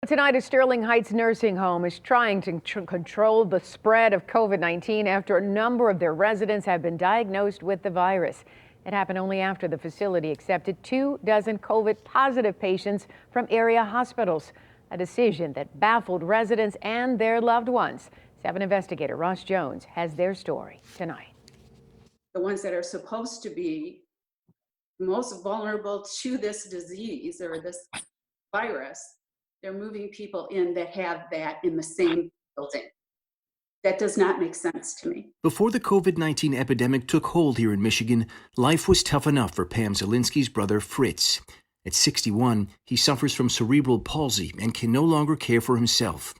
Tonight, a Sterling Heights nursing home is trying to control the spread of COVID-19 after a number of their residents have been diagnosed with the virus. It happened only after the facility accepted 24 COVID-positive patients from area hospitals, a decision that baffled residents and their loved ones. 7 investigator Ross Jones has their story tonight. The ones that are supposed to be most vulnerable to this disease or this virus, they're moving people in that have that in the same building. That does not make sense to me. Before the COVID-19 epidemic took hold here in Michigan, life was tough enough for Pam Zielinski's brother Fritz. At 61, he suffers from cerebral palsy and can no longer care for himself.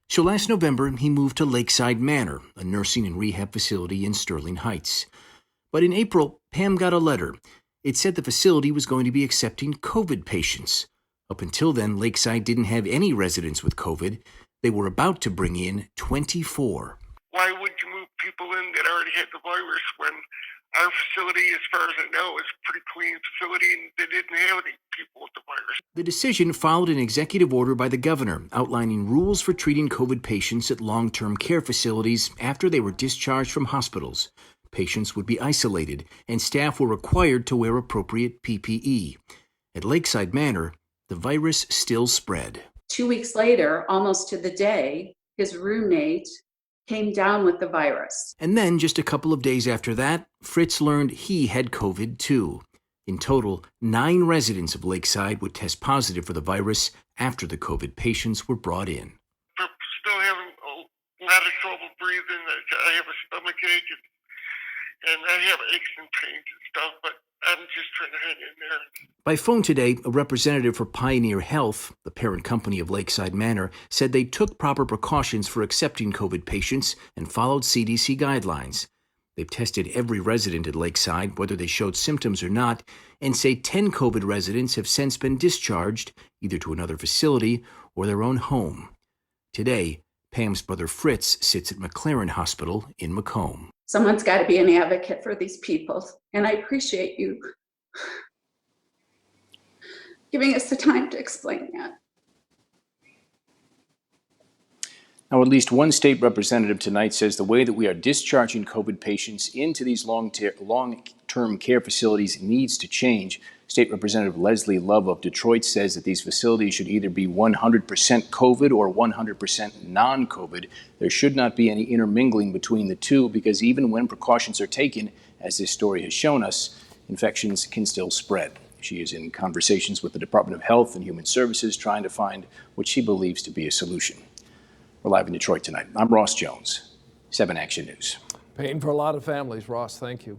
So last November, he moved to Lakeside Manor, a nursing and rehab facility in Sterling Heights. But in April, Pam got a letter. It said the facility was going to be accepting COVID patients. Up until then, Lakeside didn't have any residents with COVID. They were about to bring in 24. Why would you move people in that already had the virus when our facility, as far as I know, is a pretty clean facility and they didn't have any people with the virus? The decision followed an executive order by the governor outlining rules for treating COVID patients at long-term care facilities after they were discharged from hospitals. Patients would be isolated and staff were required to wear appropriate PPE. At Lakeside Manor, the virus still spread. 2 weeks later, almost to the day, his roommate came down with the virus. And then, just a couple of days after that, Fritz learned he had COVID too. In total, 9 residents of Lakeside would test positive for the virus after the COVID patients were brought in. I'm still having a lot of trouble breathing. I have a stomach ache and I have aches and pains and stuff, but I'm just trying to hang in there. By phone today, a representative for Pioneer Health, the parent company of Lakeside Manor, said they took proper precautions for accepting COVID patients and followed CDC guidelines. They've tested every resident at Lakeside, whether they showed symptoms or not, and say 10 COVID residents have since been discharged, either to another facility or their own home. Today, Pam's brother Fritz sits at McLaren Hospital in Macomb. Someone's got to be an advocate for these people, and I appreciate you giving us the time to explain that. Now, at least one state representative tonight says the way that we are discharging COVID patients into these long-term care facilities needs to change. State Representative Leslie Love of Detroit says that these facilities should either be 100% COVID or 100% non-COVID. There should not be any intermingling between the two because even when precautions are taken, as this story has shown us, infections can still spread. She is in conversations with the Department of Health and Human Services trying to find what she believes to be a solution. We're live in Detroit tonight. I'm Ross Jones, 7 Action News. Pain for a lot of families, Ross. Thank you.